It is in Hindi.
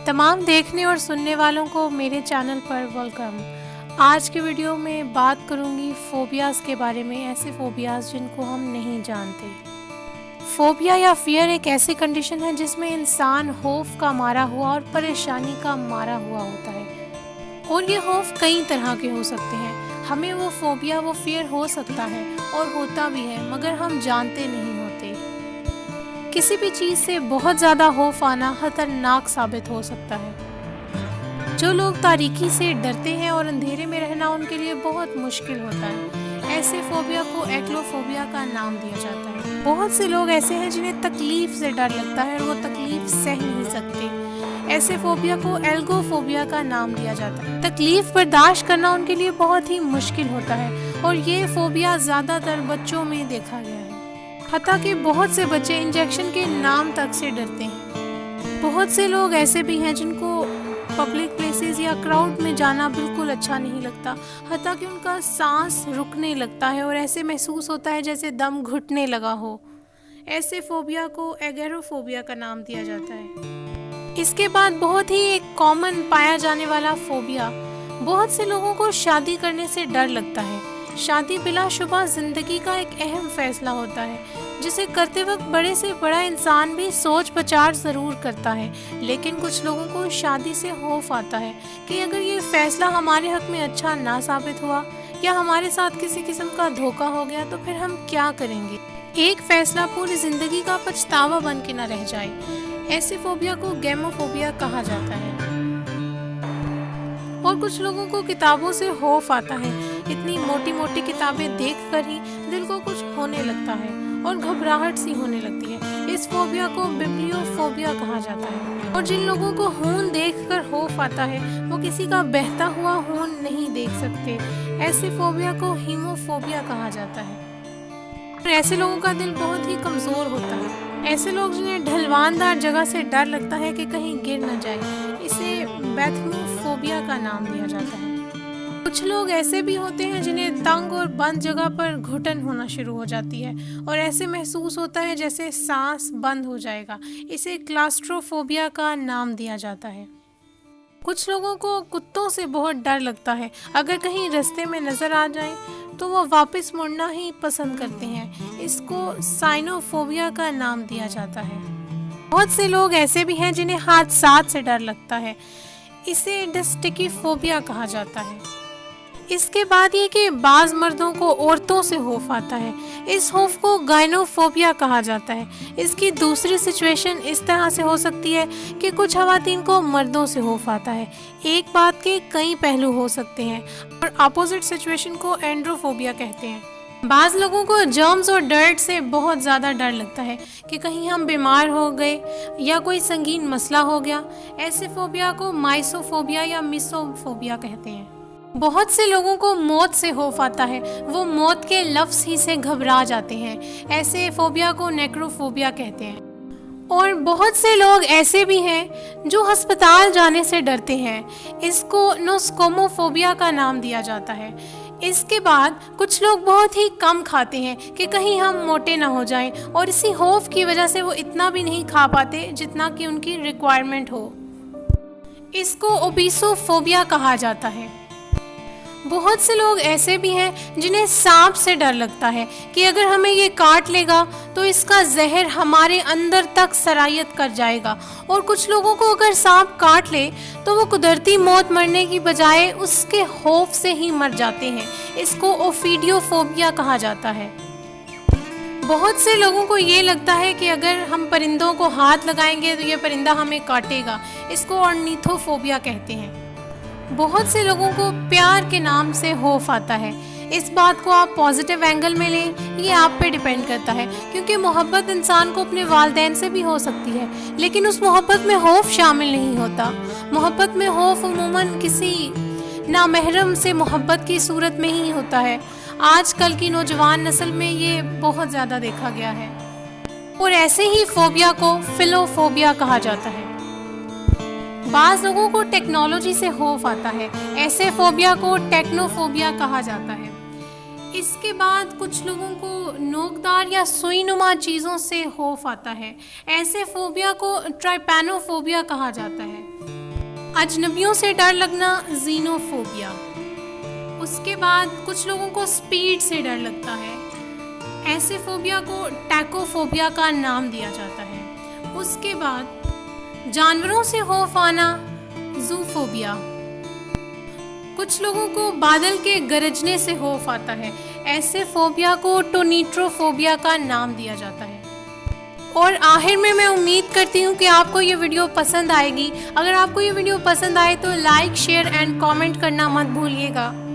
तमाम देखने और सुनने वालों को मेरे चैनल पर वेलकम। आज की वीडियो में बात करूंगी फोबियाज़ के बारे में, ऐसे फोबियाज़ जिनको हम नहीं जानते। फोबिया या फियर एक ऐसी कंडीशन है जिसमें इंसान खौफ का मारा हुआ और परेशानी का मारा हुआ होता है, और ये खौफ कई तरह के हो सकते हैं। हमें वो फोबिया, वो फियर हो सकता है और होता भी है, मगर हम जानते नहीं होते। किसी भी चीज़ से बहुत ज़्यादा खौफ आना खतरनाक साबित हो सकता है। जो लोग तारीकी से डरते हैं और अंधेरे में रहना उनके लिए बहुत मुश्किल होता है। ऐसे फोबिया को एक्लोफोबिया का नाम दिया जाता है। बहुत से लोग ऐसे हैं जिन्हें तकलीफ से डर लगता है और वो तकलीफ सह नहीं सकते। ऐसे फोबिया को एल्गोफोबिया का नाम दिया जाता है। तकलीफ बर्दाश्त करना उनके लिए बहुत ही मुश्किल होता है और ये फोबिया ज़्यादातर बच्चों में देखा गया है। हत्ता कि बहुत से बच्चे इंजेक्शन के नाम तक से डरते हैं। बहुत से लोग ऐसे भी हैं जिनको पब्लिक प्लेसेस या क्राउड में जाना बिल्कुल अच्छा नहीं लगता, हत्ता कि उनका सांस रुकने लगता है और ऐसे महसूस होता है जैसे दम घुटने लगा हो। ऐसे फोबिया को एगोराफोबिया का नाम दिया जाता है। इसके बाद बहुत ही एक कॉमन पाया जाने वाला फोबिया, बहुत से लोगों को शादी करने से डर लगता है। शादी बिलाशुबा जिंदगी का एक अहम फैसला होता है, जिसे करते वक्त बड़े से बड़ा इंसान भी सोच विचार ज़रूर करता है। लेकिन कुछ लोगों को शादी से खौफ आता है कि अगर ये फैसला हमारे हक में अच्छा ना साबित हुआ या हमारे साथ किसी किस्म का धोखा हो गया तो फिर हम क्या करेंगे। एक फैसला पूरी ज़िंदगी का पछतावा बन के न रह जाए। ऐसे फोबिया को गैमोफोबिया कहा जाता है। और कुछ लोगों को किताबों से खौफ आता है। इतनी मोटी मोटी किताबें देखकर ही दिल को कुछ होने लगता है और घबराहट सी होने लगती है। इस फोबिया को बिब्लियोफोबिया कहा जाता है। और जिन लोगों को खून देखकर खौफ आता है वो किसी का बहता हुआ खून नहीं देख सकते। ऐसे फोबिया को हीमोफोबिया कहा जाता है। और ऐसे लोगों का दिल बहुत ही कमज़ोर होता है। ऐसे लोग जिन्हें ढलवानदार जगह से डर लगता है कि कहीं गिर न जाए, इसे बैथमोफोबिया का नाम दिया जाता है। कुछ लोग ऐसे भी होते हैं जिन्हें तंग और बंद जगह पर घुटन होना शुरू हो जाती है और ऐसे महसूस होता है जैसे सांस बंद हो जाएगा। इसे क्लास्ट्रोफोबिया का नाम दिया जाता है। कुछ लोगों को कुत्तों से बहुत डर लगता है। अगर कहीं रास्ते में नज़र आ जाए तो वो वापस मुड़ना ही पसंद करते हैं। इसको साइनोफोबिया का नाम दिया जाता है। बहुत से लोग ऐसे भी हैं जिन्हें हादसात से डर लगता है। इसे डिस्टिकीफोबिया कहा जाता है। इसके बाद ये कि बाज़ मर्दों को औरतों से खौफ आता है। इस खौफ को गायनोफोबिया कहा जाता है। इसकी दूसरी सिचुएशन इस तरह से हो सकती है कि कुछ खवातीन को मर्दों से खौफ आता है। एक बात के कई पहलू हो सकते हैं और अपोजिट सिचुएशन को एंड्रोफोबिया कहते हैं। बाज़ लोगों को जर्म्स और डर्ट से बहुत ज़्यादा डर लगता है कि कहीं हम बीमार हो गए या कोई संगीन मसला हो गया। ऐसे फोबिया को माइसोफोबिया या मिसोफोबिया कहते हैं। बहुत से लोगों को मौत से खौफ आता है, वो मौत के लफ्ज़ ही से घबरा जाते हैं। ऐसे फोबिया को नेक्रोफोबिया कहते हैं। और बहुत से लोग ऐसे भी हैं जो अस्पताल जाने से डरते हैं। इसको नोस्कोमोफोबिया का नाम दिया जाता है। इसके बाद कुछ लोग बहुत ही कम खाते हैं कि कहीं हम मोटे ना हो जाएं, और इसी खौफ की वजह से वो इतना भी नहीं खा पाते जितना कि उनकी रिक्वायरमेंट हो। इसको ओबीसोफोबिया कहा जाता है। बहुत से लोग ऐसे भी हैं जिन्हें सांप से डर लगता है कि अगर हमें ये काट लेगा तो इसका जहर हमारे अंदर तक सरायत कर जाएगा। और कुछ लोगों को अगर सांप काट ले तो वो कुदरती मौत मरने की बजाय उसके खौफ से ही मर जाते हैं। इसको ओफिडियोफोबिया कहा जाता है। बहुत से लोगों को ये लगता है कि अगर हम परिंदों को हाथ लगाएंगे तो ये परिंदा हमें काटेगा। इसको ऑर्निथोफोबिया कहते हैं। बहुत से लोगों को प्यार के नाम से खौफ आता है। इस बात को आप पॉजिटिव एंगल में लें, ये आप पे डिपेंड करता है, क्योंकि मोहब्बत इंसान को अपने वालिदैन से भी हो सकती है, लेकिन उस मोहब्बत में खौफ शामिल नहीं होता। मोहब्बत में खौफ उमूमन किसी नामहरम से मोहब्बत की सूरत में ही होता है। आजकल की नौजवान नस्ल में ये बहुत ज़्यादा देखा गया है। और ऐसे ही फोबिया को फिलोफोबिया कहा जाता है। बाज़ लोगों को टेक्नोलॉजी से खौफ आता है। ऐसे फोबिया को टेक्नोफोबिया कहा जाता है। इसके बाद कुछ लोगों को नोकदार या सुईनुमा चीज़ों से खौफ आता है। ऐसे फोबिया को ट्राइपैनोफोबिया कहा जाता है। अजनबियों से डर लगना, जीनोफोबिया। उसके बाद कुछ लोगों को स्पीड से डर लगता है। ऐसे फोबिया को टैकोफोबिया का नाम दिया जाता है। उसके बाद जानवरों से खौफ आना, जूफोबिया। कुछ लोगों को बादल के गरजने से खौफ आता है। ऐसे फोबिया को टोनिट्रोफोबिया का नाम दिया जाता है। और आखिर में मैं उम्मीद करती हूँ कि आपको ये वीडियो पसंद आएगी। अगर आपको ये वीडियो पसंद आए तो लाइक, शेयर एंड कमेंट करना मत भूलिएगा।